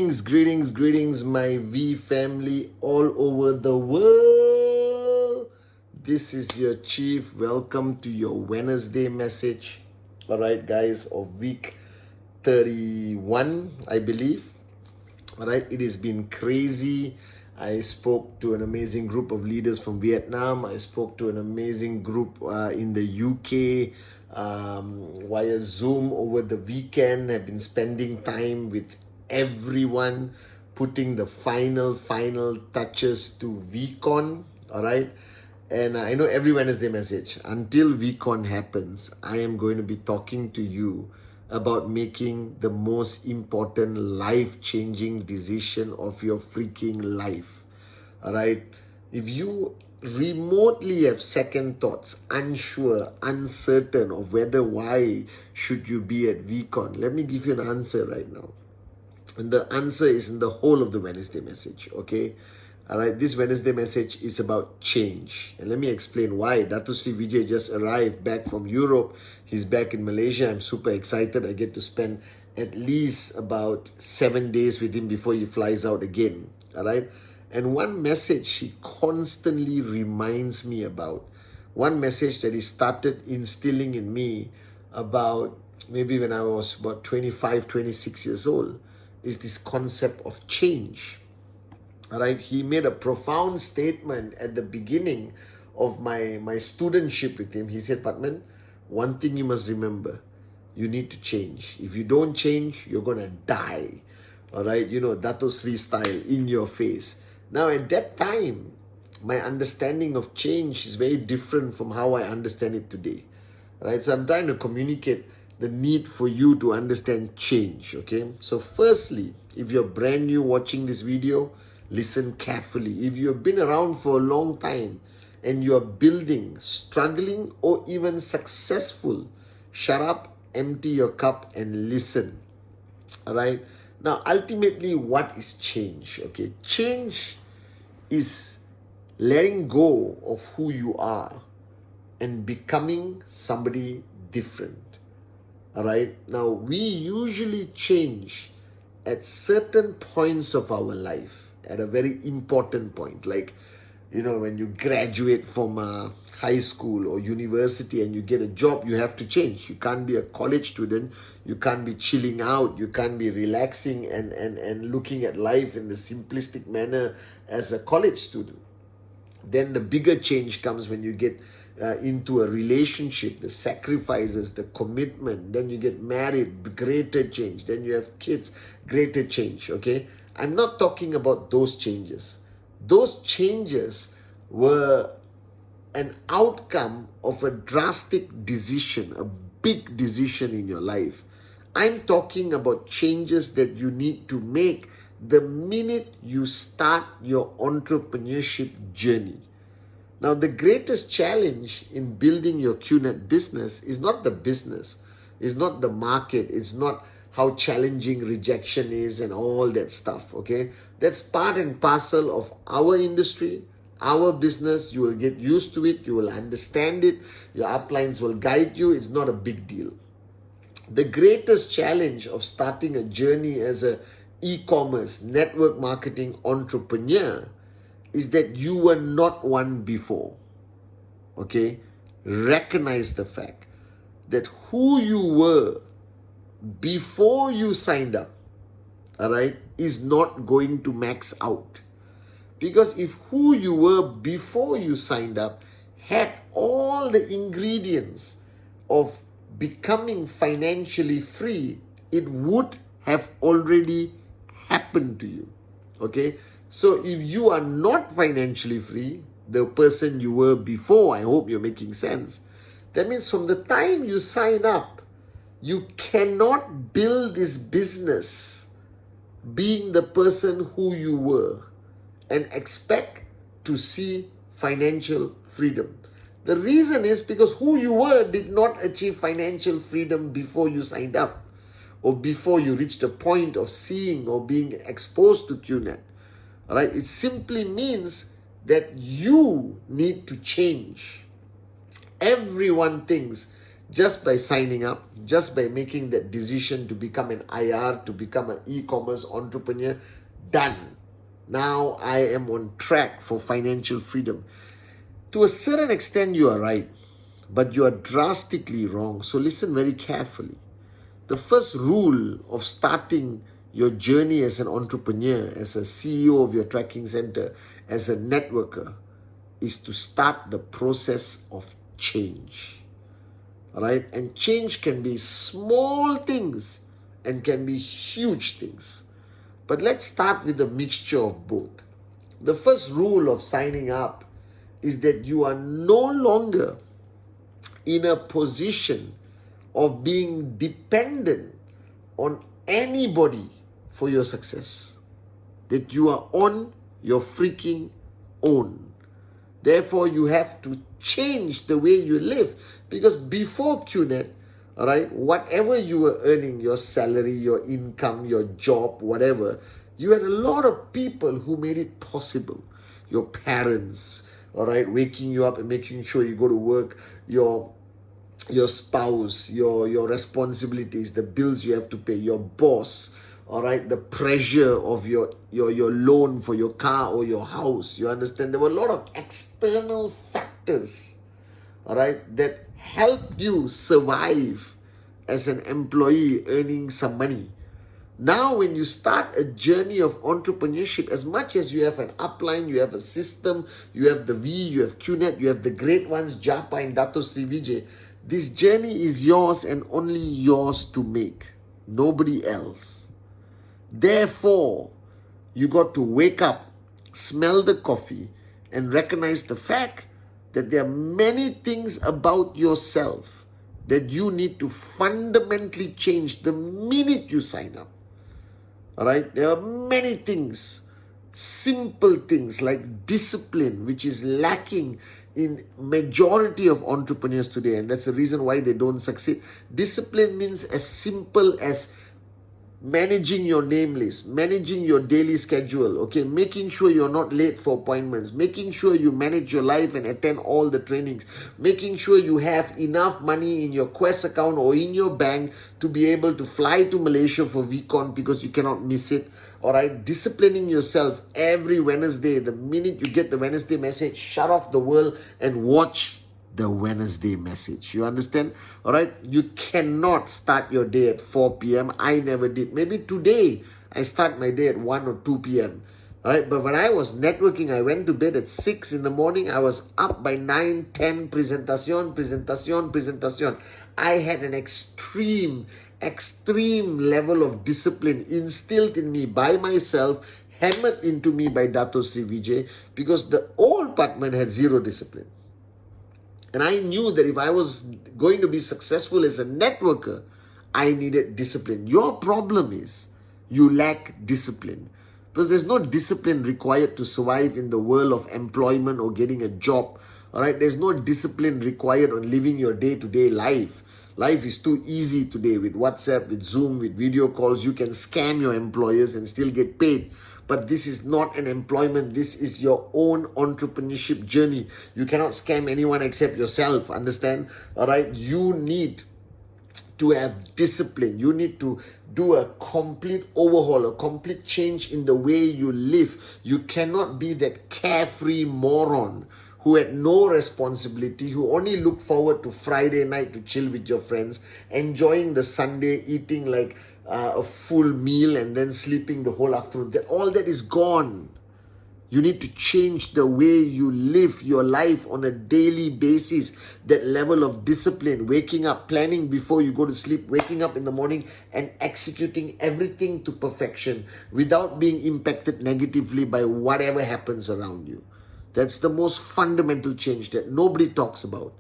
Greetings, my V family all over the world. This is your chief. Welcome to your Wednesday message. All right, guys, of week 31, I believe. All right, it has been crazy. I spoke to an amazing group of leaders from Vietnam. I spoke to an amazing group in the UK via Zoom over the weekend. I've been spending time with everyone, putting the final touches to VCon. All right. And I know everyone has their message. Until VCon happens, I am going to be talking to you about making the most important life-changing decision of your freaking life. All right. If you remotely have second thoughts, unsure, uncertain of why should you be at VCon, let me give you an answer right now. And the answer is in the whole of the Wednesday message, okay? All right, this Wednesday message is about change. And let me explain why. Dato Sri Vijay just arrived back from Europe. He's back in Malaysia. I'm super excited. I get to spend at least about 7 days with him before he flies out again, all right? And one message he constantly reminds me about, one message that he started instilling in me about maybe when I was about 25, 26 years old, is this concept of change. All right, he made a profound statement at the beginning of my studentship with him. He said, Pathman, one thing you must remember, you need to change. If you don't change, you're going to die. All right, you know, Dato Sri style, in your face. Now, at that time, my understanding of change is very different from how I understand it today. All right, so I'm trying to communicate the need for you to understand change, okay? So firstly, if you're brand new watching this video, listen carefully. If you've been around for a long time and you're building, struggling, or even successful, shut up, empty your cup, and listen, all right? Now, ultimately, what is change, okay? Change is letting go of who you are and becoming somebody different. All right. Now, we usually change at certain points of our life, at a very important point. Like, you know, when you graduate from high school or university and you get a job, you have to change. You can't be a college student. You can't be chilling out. You can't be relaxing and looking at life in the simplistic manner as a college student. Then the bigger change comes when you get into a relationship, the sacrifices, the commitment. Then you get married, greater change. Then you have kids, greater change, okay? I'm not talking about those changes. Those changes were an outcome of a drastic decision, a big decision in your life. I'm talking about changes that you need to make the minute you start your entrepreneurship journey. Now, the greatest challenge in building your Qnet business is not the business, it's not the market, it's not how challenging rejection is and all that stuff, okay? That's part and parcel of our industry, our business. You will get used to it, you will understand it, your uplines will guide you. It's not a big deal. The greatest challenge of starting a journey as a e-commerce, network marketing entrepreneur is that you were not one before, okay? Recognize the fact that who you were before you signed up, all right, is not going to max out. Because if who you were before you signed up had all the ingredients of becoming financially free, it would have already happened to you, okay? So if you are not financially free, the person you were before, I hope you're making sense. That means from the time you sign up, you cannot build this business being the person who you were and expect to see financial freedom. The reason is because who you were did not achieve financial freedom before you signed up or before you reached a point of seeing or being exposed to Qnet. All right, it simply means that you need to change. Everyone thinks Just by signing up, just by making that decision to become an IR, to become an e-commerce entrepreneur, done. Now I am on track for financial freedom. To a certain extent, you are right, but you are drastically wrong. So listen very carefully. The first rule of starting your journey as an entrepreneur, as a CEO of your tracking center, as a networker, is to start the process of change. All right? And change can be small things and can be huge things. But let's start with a mixture of both. The first rule of signing up is that you are no longer in a position of being dependent on anybody for your success. That you are on your freaking own. Therefore, you have to change the way you live. Because before Qnet, all right, whatever you were earning, your salary, your income, your job, whatever, you had a lot of people who made it possible. Your parents, all right, waking you up and making sure you go to work, your spouse, your responsibilities, the bills you have to pay, your boss, all right, the pressure of your loan for your car or your house. You understand? There were a lot of external factors, all right, that helped you survive as an employee earning some money. Now, when you start a journey of entrepreneurship, as much as you have an upline, you have a system, you have the V, you have Qnet, you have the great ones, Japa and Dato Sri Vijay, this journey is yours and only yours to make. Nobody else. Therefore, you got to wake up, smell the coffee, and recognize the fact that there are many things about yourself that you need to fundamentally change the minute you sign up. All right? There are many things, simple things like discipline, which is lacking in majority of entrepreneurs today, and that's the reason why they don't succeed. Discipline means as simple as managing your name list, managing your daily schedule, okay, making sure you're not late for appointments, making sure you manage your life and attend all the trainings, making sure you have enough money in your Quest account or in your bank to be able to fly to Malaysia for VCon because you cannot miss it. All right, disciplining yourself every Wednesday. The minute you get the Wednesday message, shut off the world and watch the Wednesday message. You understand? All right. You cannot start your day at 4 p.m. I never did. Maybe today I start my day at 1 or 2 p.m. All right. But when I was networking, I went to bed at 6 in the morning. I was up by 9, 10, presentation. I had an extreme level of discipline instilled in me by myself, hammered into me by Dato Sri Vijay, because the old Pathman had zero discipline. And I knew that if I was going to be successful as a networker, I needed discipline. Your problem is you lack discipline. Because there's no discipline required to survive in the world of employment or getting a job. All right, there's no discipline required on living your day-to-day life. Life is too easy today with WhatsApp, with Zoom, with video calls. You can scam your employers and still get paid. But this is not an employment. This is your own entrepreneurship journey. You cannot scam anyone except yourself. Understand? All right. You need to have discipline. You need to do a complete overhaul, a complete change in the way you live. You cannot be that carefree moron who had no responsibility, who only looked forward to Friday night to chill with your friends, enjoying the Sunday, eating like a full meal and then sleeping the whole afternoon. All that is gone. You need to change the way you live your life on a daily basis. That level of discipline, waking up, planning before you go to sleep, waking up in the morning and executing everything to perfection without being impacted negatively by whatever happens around you. That's the most fundamental change that nobody talks about.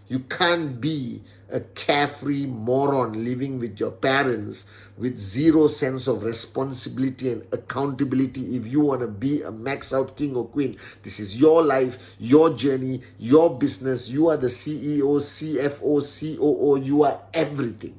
You can't be a carefree moron living with your parents with zero sense of responsibility and accountability if you want to be a max out king or queen. This is your life, your journey, your business. You are the CEO, CFO, COO. You are everything.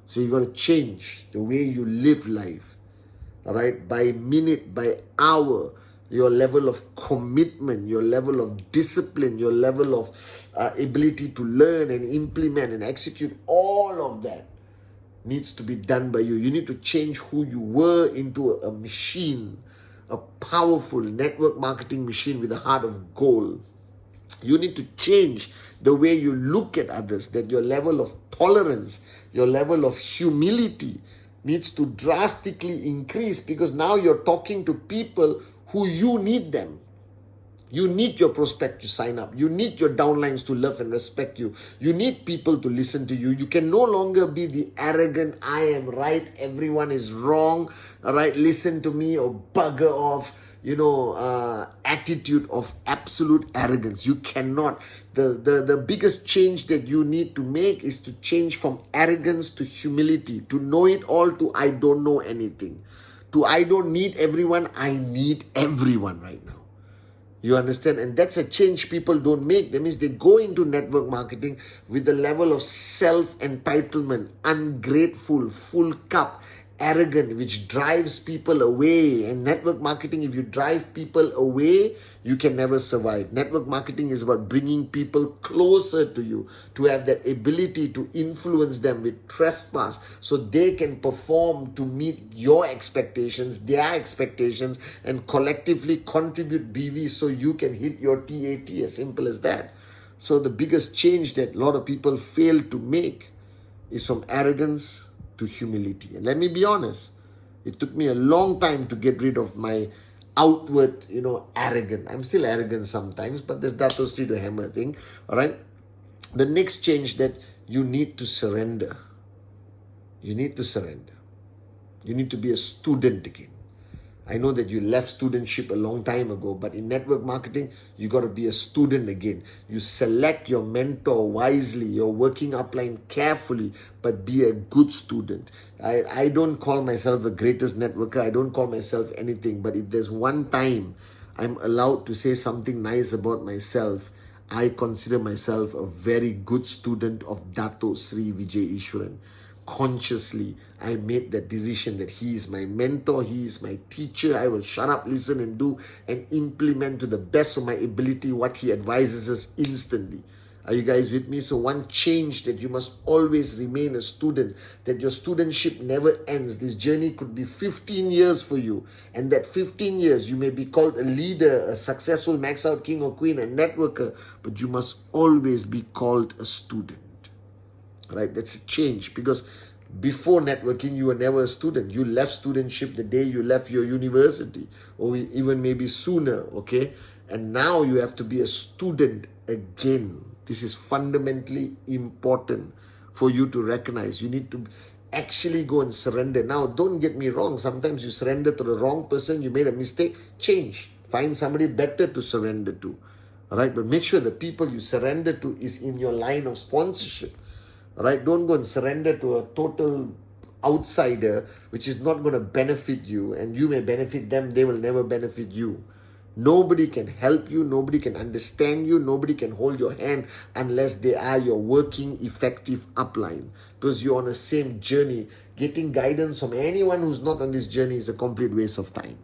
So you got to change the way you live life. All right, by minute, by hour. your level of commitment, your level of discipline, your level of ability to learn and implement and execute, all of that needs to be done by you. You need to change who you were into a machine, a powerful network marketing machine with a heart of gold. You need to change the way you look at others, that your level of tolerance, your level of humility needs to drastically increase, because now you're talking to people who you need them. You need your prospect to sign up. You need your downlines to love and respect you. You need people to listen to you. You can no longer be the arrogant, I am right, everyone is wrong, all right, listen to me, or bugger off, attitude of absolute arrogance. You cannot. The biggest change that you need to make is to change from arrogance to humility, to know it all, to I don't know anything, to I don't need everyone, I need everyone right now. You understand? And that's a change people don't make. That means they go into network marketing with a level of self-entitlement, ungrateful, full cup, arrogant, which drives people away. And network marketing, if you drive people away, you can never survive. Network marketing is about bringing people closer to you, to have that ability to influence them with trespass, so they can perform to meet your expectations, their expectations, and collectively contribute BV so you can hit your TAT. As simple as that. So the biggest change that a lot of people fail to make is from arrogance to humility. And let me be honest, it took me a long time to get rid of my outward, arrogant. I'm still arrogant sometimes, but there's that Street to Hammer thing. All right. The next change that you need to surrender. You need to surrender. You need to be a student again. I know that you left studentship a long time ago, but in network marketing, you got to be a student again. You select your mentor wisely, your working upline carefully, but be a good student. I don't call myself the greatest networker. I don't call myself anything. But if there's one time I'm allowed to say something nice about myself, I consider myself a very good student of Dato Sri Vijay Ishwaran. Consciously, I made that decision that he is my mentor, he is my teacher. I will shut up, listen, and do and implement to the best of my ability what he advises us instantly. Are you guys with me? So one change, that you must always remain a student, that your studentship never ends. This journey could be 15 years for you, and that 15 years you may be called a leader, a successful max out king or queen, a networker, but you must always be called a student. Right? That's a change, because before networking, you were never a student. You left studentship the day you left your university, or even maybe sooner, okay? And now you have to be a student again. This is fundamentally important for you to recognize. You need to actually go and surrender. Now, don't get me wrong. Sometimes you surrender to the wrong person. You made a mistake. Change. Find somebody better to surrender to. All right? But make sure the people you surrender to is in your line of sponsorship. Right? Don't go and surrender to a total outsider, which is not going to benefit you, and you may benefit them, they will never benefit you. Nobody can help you, nobody can understand you, nobody can hold your hand unless they are your working, effective upline. Because you're on the same journey. Getting guidance from anyone who's not on this journey is a complete waste of time.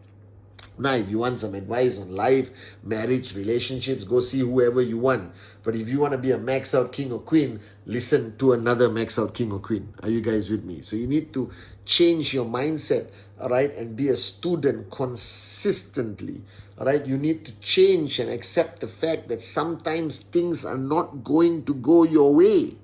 Now, if you want some advice on life, marriage, relationships, go see whoever you want. But if you want to be a max out king or queen, listen to another max out king or queen. Are you guys with me? So you need to change your mindset, all right, and be a student consistently. All right, you need to change and accept the fact that sometimes things are not going to go your way.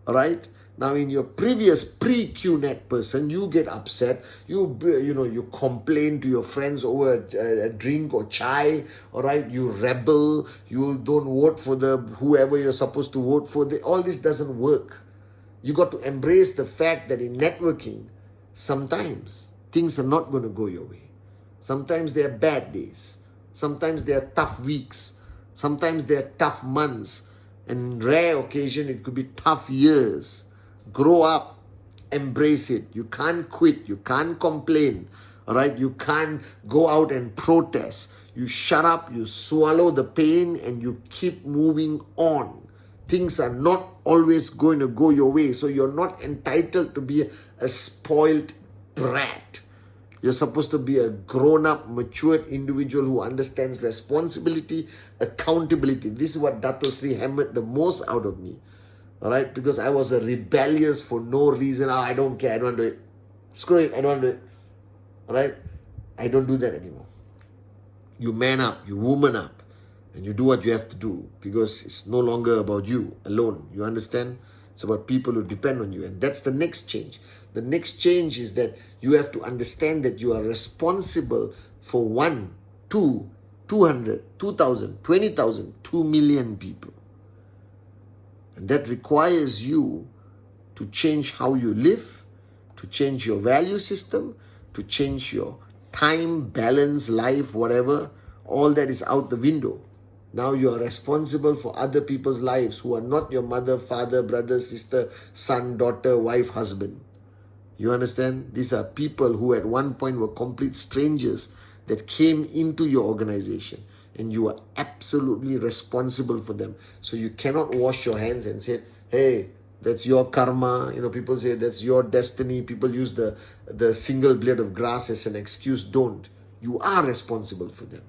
All right. Now, in your previous pre-Qnet person, you get upset, you complain to your friends over a drink or chai, all right? You rebel, you don't vote for whoever you're supposed to vote for. All this doesn't work. You got to embrace the fact that in networking, sometimes things are not going to go your way. Sometimes there are bad days. Sometimes there are tough weeks. Sometimes there are tough months. And in rare occasion, it could be tough years. Grow up, embrace it. You can't quit, you can't complain, all right? You can't go out and protest. You shut up, you swallow the pain, and you keep moving on. Things are not always going to go your way, so you're not entitled to be a spoiled brat. You're supposed to be a grown-up, matured individual who understands responsibility, accountability. This is what Dato Sri hammered the most out of me. All right? Because I was a rebellious for no reason. Oh, I don't care. I don't do it. Screw it. I don't do it. All right? I don't do that anymore. You man up. You woman up. And you do what you have to do. Because it's no longer about you alone. You understand? It's about people who depend on you. And that's the next change. The next change is that you have to understand that you are responsible for 1, 2, 200, 2,000, 20,000, 2 million people. And that requires you to change how you live, to change your value system, to change your time, balance, life, whatever. All that is out the window. Now you are responsible for other people's lives who are not your mother, father, brother, sister, son, daughter, wife, husband. You understand? These are people who at one point were complete strangers that came into your organization, and you are absolutely responsible for them. So you cannot wash your hands and say, hey, that's your karma. You know, people say that's your destiny. People use the single blade of grass as an excuse. Don't. You are responsible for them.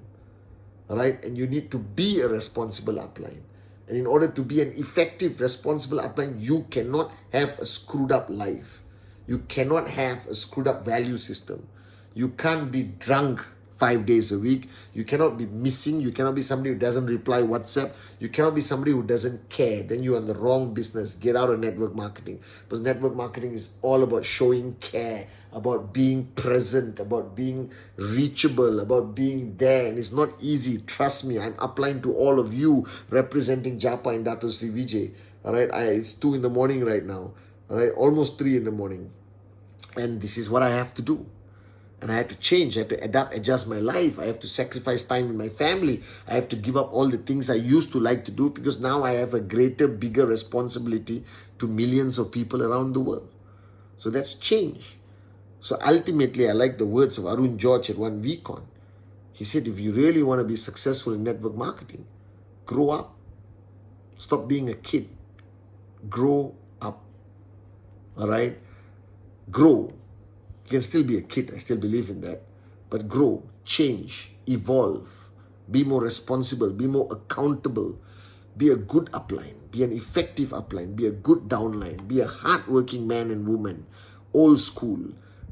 All right? And you need to be a responsible upline. And in order to be an effective, responsible upline, you cannot have a screwed up life. You cannot have a screwed up value system. You can't be drunk 5 days a week. You cannot be missing. You cannot be somebody who doesn't reply WhatsApp. You cannot be somebody who doesn't care. Then you're in the wrong business. Get out of network marketing. Because network marketing is all about showing care, about being present, about being reachable, about being there. And it's not easy. Trust me, I'm applying to all of you representing Japa and Dato Sri Vijay. All right, it's 2 in the morning right now. All right, almost 3 in the morning. And this is what I have to do. And I have to change. I have to adapt, adjust my life. I have to sacrifice time with my family. I have to give up all the things I used to like to do because now I have a greater, bigger responsibility to millions of people around the world. So that's change. So ultimately, I like the words of Arun George at one VCon. He said, if you really want to be successful in network marketing, grow up. Stop being a kid. Grow up. All right? Grow. You can still be a kid. I still believe in that. But grow, change, evolve, be more responsible, be more accountable, be a good upline, be an effective upline, be a good downline, be a hardworking man and woman, old school.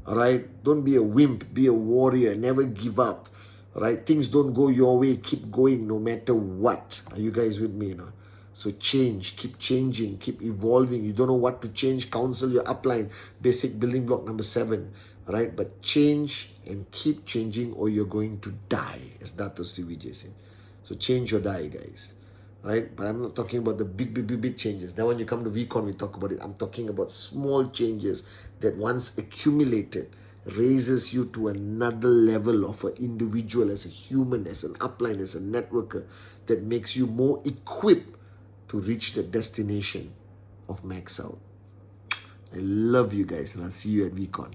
All right? Don't be a wimp, be a warrior, never give up. All right? Things don't go your way, keep going no matter what. Are you guys with me now? So change, keep changing, keep evolving. You don't know what to change, counsel your upline. Basic building block number 7. Right? But change and keep changing or you're going to die, as Dato Sri Vijay said. So change or die, guys. Right? But I'm not talking about the big changes. Then when you come to VCon, we talk about it. I'm talking about small changes that once accumulated raises you to another level of an individual, as a human, as an upline, as a networker, that makes you more equipped to reach the destination of max out. I love you guys, and I'll see you at VCon.